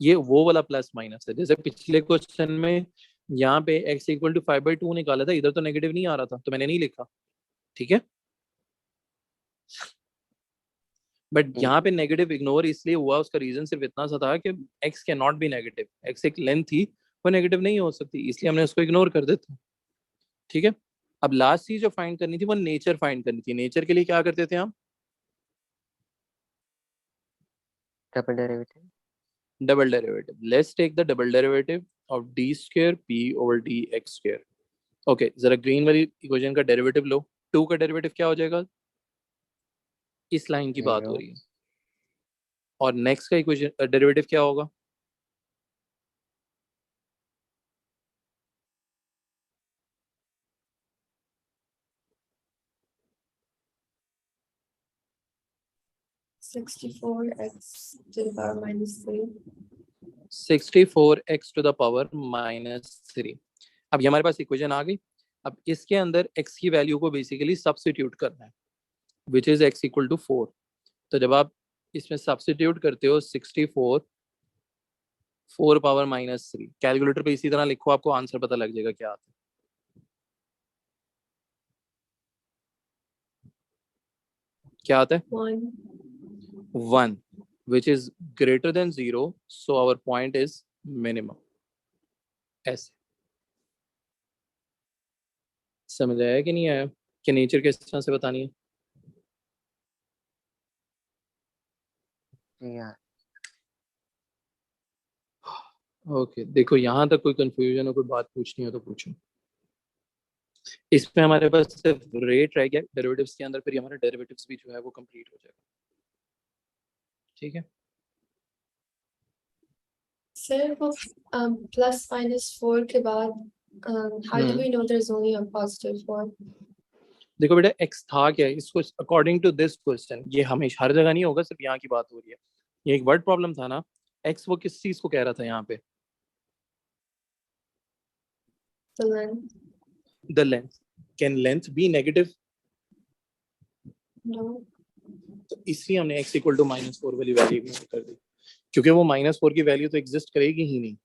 ये वो वाला प्लस माइनस है, जैसे पिछले क्वेश्चन में यहाँ पे x इक्वल टू 5/2 निकाला था, इधर तो नेगेटिव नहीं आ रहा था तो मैंने नहीं लिखा, ठीक है। बट ठीक यहाँ है। पे नेगेटिव इग्नोर इसलिए हुआ, उसका रीजन सिर्फ इतना सा था कि x can not be negative, x एक लेंथ थी, वो नेगेटिव नहीं हो सकती, इसलिए हमने उसको इग्नोर कर देता, ठीक है। अब लास्ट चीज जो फाइंड करनी थी वो नेचर फाइंड करनी थी। नेचर के लिए क्या करते थे हम? Double derivative. Double derivative. Let's take the double derivative of D square P over D X square. Okay, जरा ग्रीन वाली इक्वेशन का डेरिवेटिव लो। 2 का डेरिवेटिव क्या हो जाएगा? इस लाइन की बात हो 0। रही है। और नेक्स्ट का इक्वेशन डेरिवेटिव क्या होगा? Sixty-four x to the power minus 3. 64x to the power -3। अब ये हमारे पास इक्वेशन आ गई। अब इसके अंदर x की वैल्यू को बेसिकली सब्स्टिट्यूट करना है, which is x equal to 4। तो जब आप इसमें सब्स्टिट्यूट करते हो 64 4 पावर -3, कैलकुलेटर पे इसी तरह लिखो, आपको आंसर पता लग जाएगा क्या आता है। क्या आता है? 1, which is greater than 0, so our point is minimum। ऐसे समझ आया कि नहीं आया कि नेचर किस तरह से बतानी है? यार ओके, देखो यहाँ तक कोई कंफ्यूजन हो, कोई बात पूछनी हो तो पूछो। इसमें हमारे पास सिर्फ रेट रह गया डेरिवेटिव्स के अंदर, फिर हमारा डेरिवेटिव्स भी जो है वो कंप्लीट हो जाएगा, ठीक है। Sir, plus minus 4 के बाद, how do we know there's only a positive 4? देखो बेटा, x था क्या, इसको अकॉर्डिंग टू दिस क्वेश्चन, ये हमेशा हर जगह नहीं होगा, सिर्फ यहाँ की बात हो रही है। ये एक वर्ड प्रॉब्लम था ना, x वो किस चीज को कह रहा था यहाँ पे? The length? The length. Can length be negative? No. तो इसलिए हमने x इक्वल टू -4 वाली वैल्यू इग्नोर कर दी, क्योंकि वो -4 की वैल्यू तो एग्जिस्ट करेगी ही नहीं,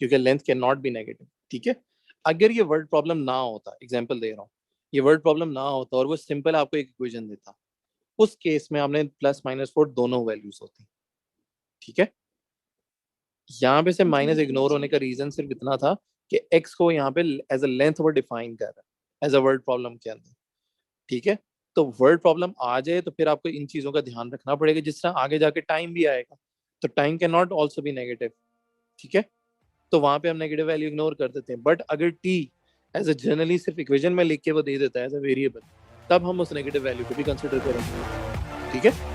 क्योंकि length cannot be negative, ठीक है। अगर ये वर्ड प्रॉब्लम ना होता, एग्जांपल दे रहा हूँ, ये वर्ड प्रॉब्लम ना होता और वो सिंपल आपको एक इक्वेशन देता, उस केस में आपने +-4 दोनों वैल्यूज होती, ठीक है। यहाँ पे से माइनस इग्नोर होने का रीजन सिर्फ इतना था कि x को यहाँ पे एज अ लेंथ वो डिफाइन कर रहा है एज अ वर्ड प्रॉब्लम के अंदर, ठीक है। तो वर्ड प्रॉब्लम आ जाए तो फिर आपको इन चीजों का ध्यान रखना पड़ेगा, जिस तरह आगे जाके टाइम भी आएगा, तो time can not also be negative, ठीक है। तो वहां पे हम नेगेटिव वैल्यू इग्नोर कर देते हैं। बट अगर t एज अ जनरली सिर्फ इक्वेशन में लिख के वो दे देता है एज अ वेरिएबल, तब हम उस नेगेटिव वैल्यू को भी कंसिडर करेंगे, ठीक है।